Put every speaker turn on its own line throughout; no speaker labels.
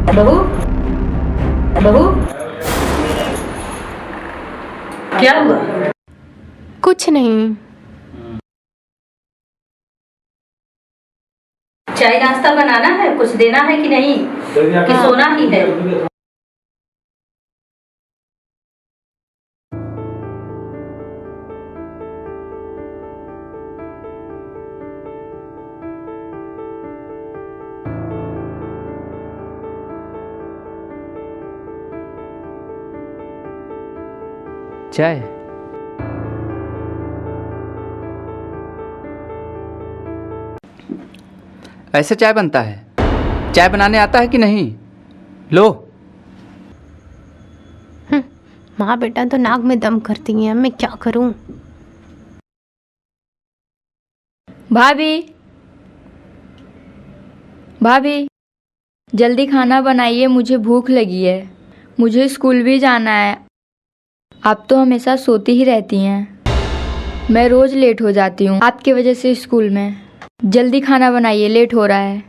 बहू, बहू, क्या हुआ?
कुछ नहीं।
चाय नाश्ता बनाना है, कुछ देना है कि नहीं, कि सोना ही है?
चाय? ऐसे चाय बनता है? चाय बनाने आता है कि नहीं? लो।
माँ बेटा तो नाक में दम करती हैं, मैं क्या करूं?
भाभी, भाभी, जल्दी खाना बनाइए, मुझे भूख लगी है। मुझे स्कूल भी जाना है। आप तो हमेशा सोती ही रहती हैं। मैं रोज लेट हो जाती हूँ आपकी वजह से स्कूल में। जल्दी खाना बनाइए, लेट हो रहा है।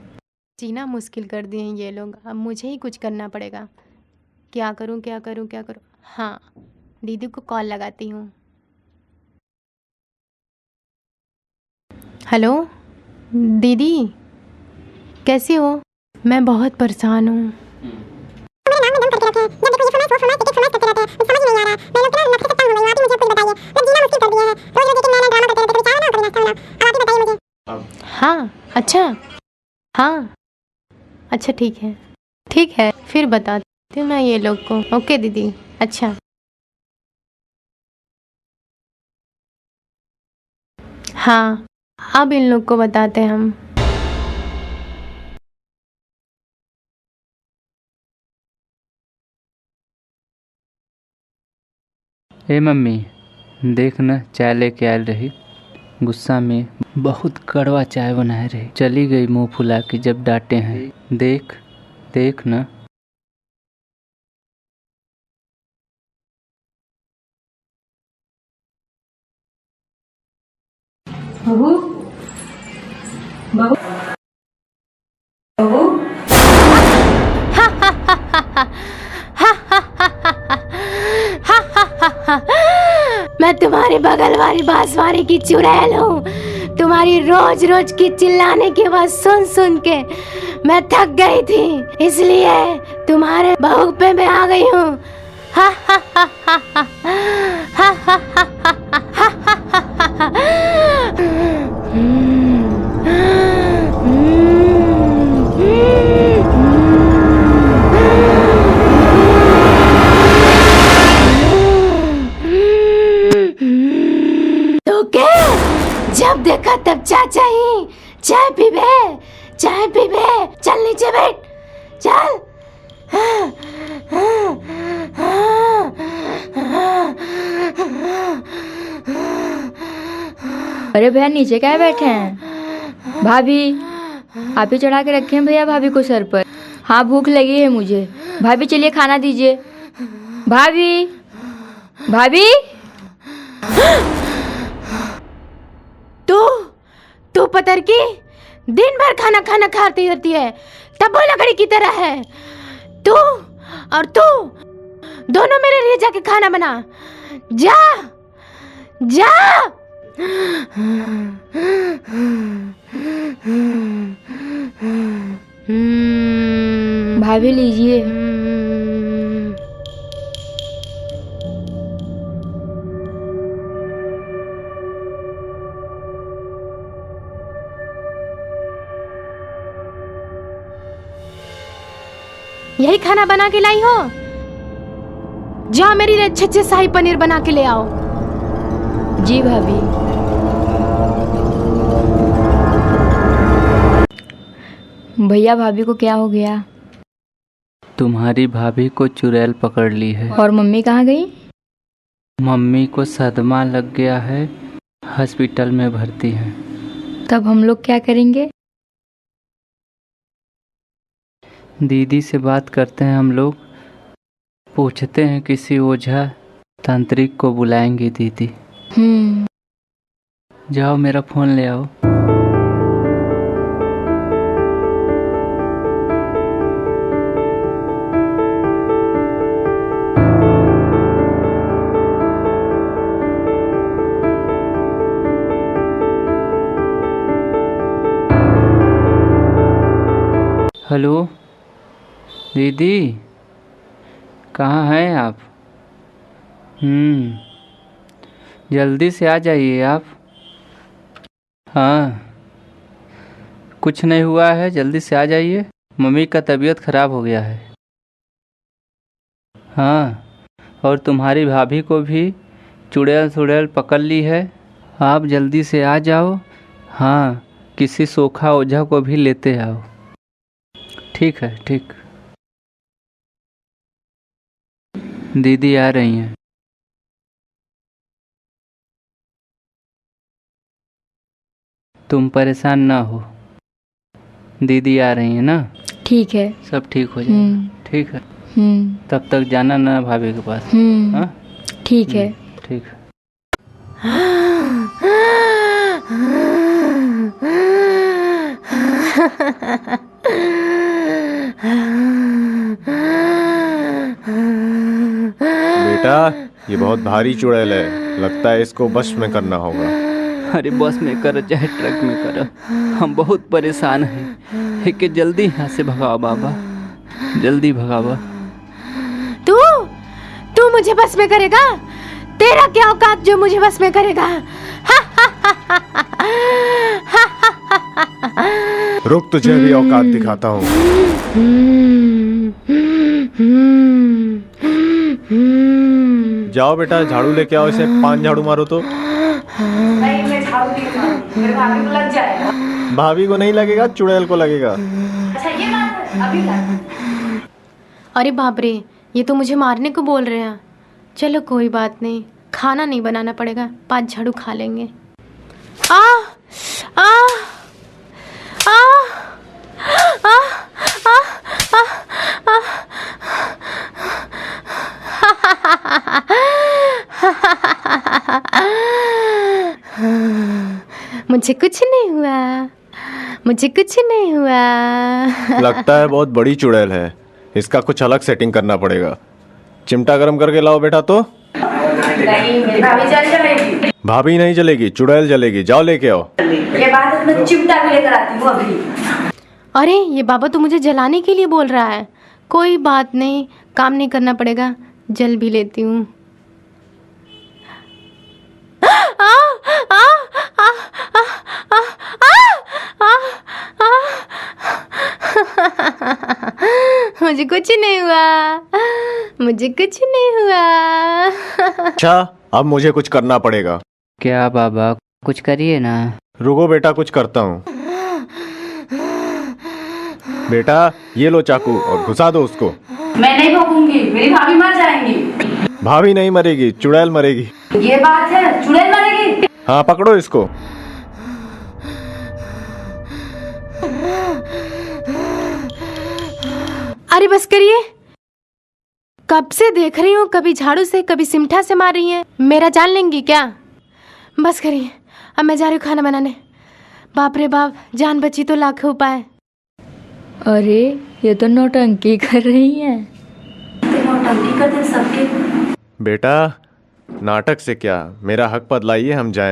जीना मुश्किल कर दिए हैं ये लोग, अब मुझे ही कुछ करना पड़ेगा। क्या करूं, क्या करूं, क्या करूं? हाँ, दीदी को कॉल लगाती हूँ। हेलो दीदी, कैसी हो? मैं बहुत परेशान हूँ। हाँ, अच्छा, हाँ, अच्छा, ठीक है, ठीक है, फिर बताती हूँ मैं ये लोग को। ओके दीदी, अच्छा। हाँ, अब इन लोग को बताते हैं हम।
ए मम्मी, देख न चाय लेके आयल रही, गुस्सा में बहुत कड़वा चाय बनाए रही, चली गई मुंह फुला के जब डांटे हैं। देख देख न।
बहू, बहू, बहू,
मैं तुम्हारी बगल वाली बांसवारी की चुड़ैल हूँ। तुम्हारी रोज रोज की चिल्लाने की आवाज सुन सुन के मैं थक गई थी, इसलिए तुम्हारे बहू पे मैं आ गई हूँ। तो क्या, जब देखा तब चाचा ही चाय पीबे, चाय पीबे। चल नीचे बैठ, चल।
अरे भैया, नीचे क्या बैठे हैं? भाभी, आप ही चढ़ा के रखे हैं भैया भाभी को सर पर। हाँ, भूख लगी है मुझे। भाभी चलिए खाना दीजिए। भाभी, भाभी,
तू पतर की दिन भर खाना खाना खाती रहती है, तब वो लकड़ी की तरह है। तू और तू दोनों मेरे लिए जाके खाना बना, जा जा।
भाभी लीजिए।
यही खाना बना के लाई हो? जाओ मेरे लिए अच्छे अच्छे शाही पनीर बना के ले आओ।
जी भाभी। भैया, भाभी को क्या हो गया?
तुम्हारी भाभी को चुड़ैल पकड़ ली है।
और मम्मी कहाँ गई?
मम्मी को सदमा लग गया है, हॉस्पिटल में भर्ती है।
तब हम लोग क्या करेंगे?
दीदी से बात करते हैं हम लोग, पूछते हैं किसी ओझा तांत्रिक को बुलाएंगे दीदी। जाओ मेरा फोन ले आओ। हेलो दीदी, कहाँ हैं आप? जल्दी से आ जाइए आप। हाँ, कुछ नहीं हुआ है, जल्दी से आ जाइए। मम्मी का तबीयत खराब हो गया है। हाँ, और तुम्हारी भाभी को भी चुड़ैल पकड़ ली है। आप जल्दी से आ जाओ। हाँ, किसी सोखा ओझा को भी लेते आओ। ठीक है, ठीक। दीदी आ रही हैं। तुम परेशान ना हो, दीदी आ रही है ना।
ठीक है।
सब ठीक हो जाएगा। ठीक है, तब तक जाना ना भाभी के पास। हाँ,
ठीक है।
ठीक है।
बेटा, ये बहुत भारी चुड़ैल है, लगता है इसको बस में करना होगा।
अरे बस में करो चाहे ट्रक में करो, हम बहुत परेशान हैं। है कि जल्दी यहाँ से भगाओ बाबा, जल्दी भगाओ।
तू मुझे बस में करेगा? तेरा क्या औकात जो मुझे बस में करेगा?
रुक, तुझे भी औकात दिखाता हूँ। जाओ बेटा, झाड़ू लेके आओ, इसे 5 झाड़ू मारो तो।
नहीं, मैं झाड़ू नहीं मारूंगी, मेरे भाभी को लग जाएगा।
भाभी को नहीं लगेगा, चुड़ैल को लगेगा।
अच्छा ये बात है, अभी ला।
अरे बाप रे, ये तो मुझे मारने को बोल रहे हैं। चलो कोई बात नहीं, खाना नहीं बनाना पड़ेगा, 5 झाड़ू खा लेंगे। आ आ आ आ आ आ मुझे कुछ नहीं हुआ, मुझे कुछ नहीं हुआ।
लगता है बहुत बड़ी चुड़ैल है, इसका कुछ अलग सेटिंग करना पड़ेगा। चिमटा गरम करके लाओ बेटा। तो
नहीं, मेरी भाभी जल जाएगी।
भाभी नहीं जलेगी, चुड़ैल जलेगी। जाओ लेके आओ।
ये बात है, मैं चिमटा भी लेकर आती हूँ अभी।
अरे ये बाबा तो मुझे जलाने के लिए बोल रहा है। कोई बात नहीं, काम नहीं करना पड़ेगा, जल भी लेती हूँ। मुझे कुछ नहीं हुआ, मुझे कुछ नहीं हुआ।
अच्छा, अब मुझे कुछ करना पड़ेगा।
क्या बाबा, कुछ करिए ना।
रुको बेटा, कुछ करता हूँ। बेटा, ये लो चाकू और घुसा दो उसको।
मैं नहीं भोगूंगी, मेरी भाभी मर जाएंगी।
भाभी नहीं मरेगी, चुड़ैल मरेगी।
ये बात है, चुड़ैल मरेगी।
हाँ, पकड़ो इसको।
अरे बस करिए, कब से देख रही हूँ, कभी झाड़ू से कभी सिमटा से मार रही हैं। मेरा जान लेंगी क्या? बस करिए, अब मैं जा रही हूँ खाना बनाने। बाप रे बाप, जान बची तो लाखों उपाय।
अरे ये तो नौटंकी कर रही हैं।
नौटंकी करते सबके।
बेटा, नाटक से क्या, मेरा हक बदलाइए, हम जाएं।